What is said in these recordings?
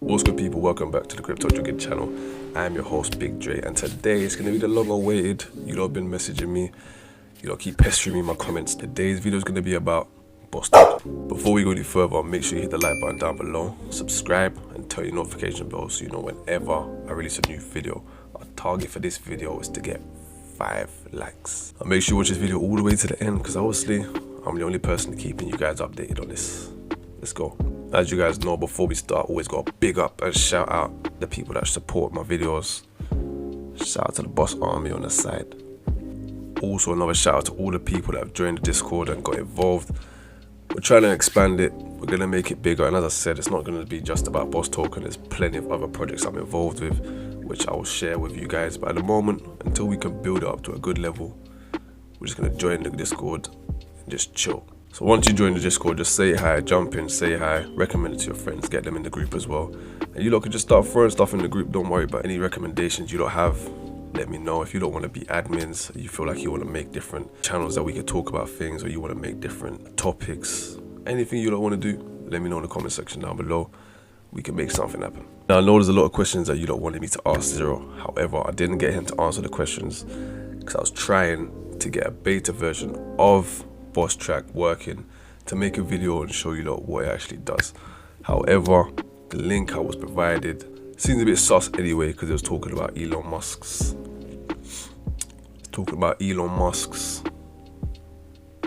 What's good, people? Welcome back to the Crypto Junkie channel. I'm your host, Big Dre, and today is going to be the long awaited. You lot have been messaging me, you lot keep pestering me in my comments. Today's video is going to be about Boss Token. Before we go any further, make sure you hit the like button down below, subscribe, and turn your notification bell so you know whenever I release a new video. Our target for this video is to get 5 likes. And make sure you watch this video all the way to the end, because obviously I'm the only person keeping you guys updated on this. Let's go. As you guys know, before we start, always got to big up and shout out the people that support my videos. Shout out to the Boss Army on the side. Also another shout out to all the people that have joined the Discord and got involved. We're trying to expand it, we're going to make it bigger, and as I said, it's not going to be just about Boss Token. There's plenty of other projects I'm involved with, which I will share with you guys. But at the moment, until we can build it up to a good level, we're just going to join the Discord and just chill. So once you join the Discord, just say hi, jump in, say hi, recommend it to your friends, get them in the group as well. And you lot can just start throwing stuff in the group. Don't worry about any recommendations you don't have. Let me know. If you don't want to be admins, you feel like you want to make different channels that we can talk about things, or you want to make different topics, anything you don't want to do, let me know in the comment section down below. We can make something happen. Now I know there's a lot of questions that you don't wanted me to ask Zero. However, I didn't get him to answer the questions because I was trying to get a beta version of Boss Track working to make a video and show you lot what it actually does. However, the link I was provided seems a bit sus anyway, because it was talking about Elon Musk's.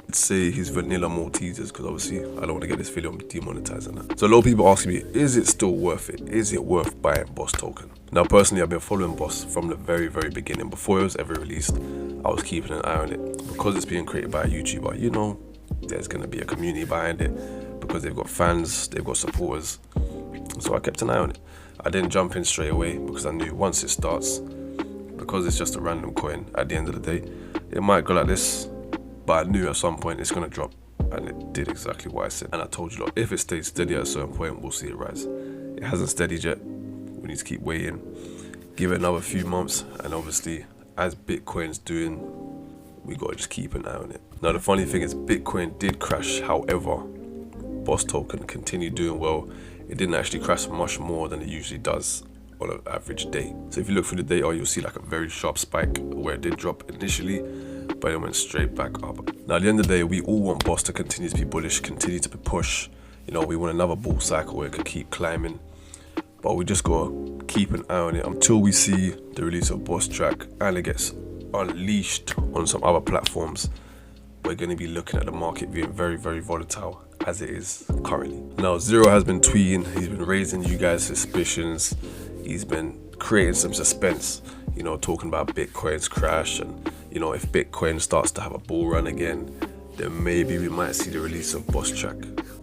Let's say his vanilla Maltesers, because obviously I don't want to get this video demonetized and that. So a lot of people asking me, is it still worth it? Is it worth buying Boss Token? Now personally, I've been following Boss from the very beginning. Before it was ever released, I was keeping an eye on it. Because it's being created by a YouTuber, you know, there's going to be a community behind it, because they've got fans, they've got supporters. So I kept an eye on it. I didn't jump in straight away, because I knew once it starts, because it's just a random coin at the end of the day, it might go like this, but I knew at some point it's going to drop, and it did exactly what I said. And I told you, look, if it stays steady at a certain point, we'll see it rise. It hasn't steadied yet. We need to keep waiting, give it another few months, and obviously as Bitcoin's doing, we got to just keep an eye on it. Now the funny thing is, Bitcoin did crash. However, Boss Token continued doing well. It didn't actually crash much more than it usually does on an average day. So if you look through the data, you'll see like a very sharp spike where it did drop initially, but it went straight back up. Now at the end of the day, we all want Boss to continue to be bullish, continue to push. You know, we want another bull cycle where it could keep climbing, but we just gotta keep an eye on it until we see the release of Boss Track and it gets unleashed on some other platforms. We're going to be looking at the market being very volatile as it is currently. Now Zero has been tweeting, he's been raising you guys suspicions, he's been creating some suspense, you know, talking about Bitcoin's crash, and you know, if Bitcoin starts to have a bull run again, then maybe we might see the release of Boss Track.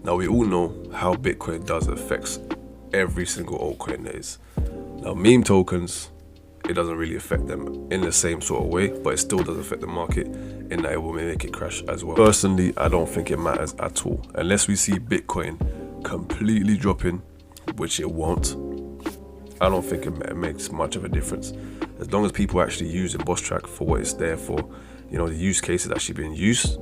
Now we all know how Bitcoin does affects every single altcoin there is. Now meme tokens, it doesn't really affect them in the same sort of way, but it still does affect the market in that it will make it crash as well. Personally, I don't think it matters at all. Unless we see Bitcoin completely dropping, which it won't, I don't think it makes much of a difference. As long as people actually use the Boss Track for what it's there for, you know, the use case is actually being used,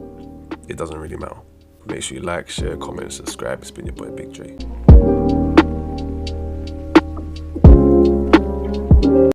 it doesn't really matter. Make sure you like, share, comment, subscribe. It's been your boy Big Dre.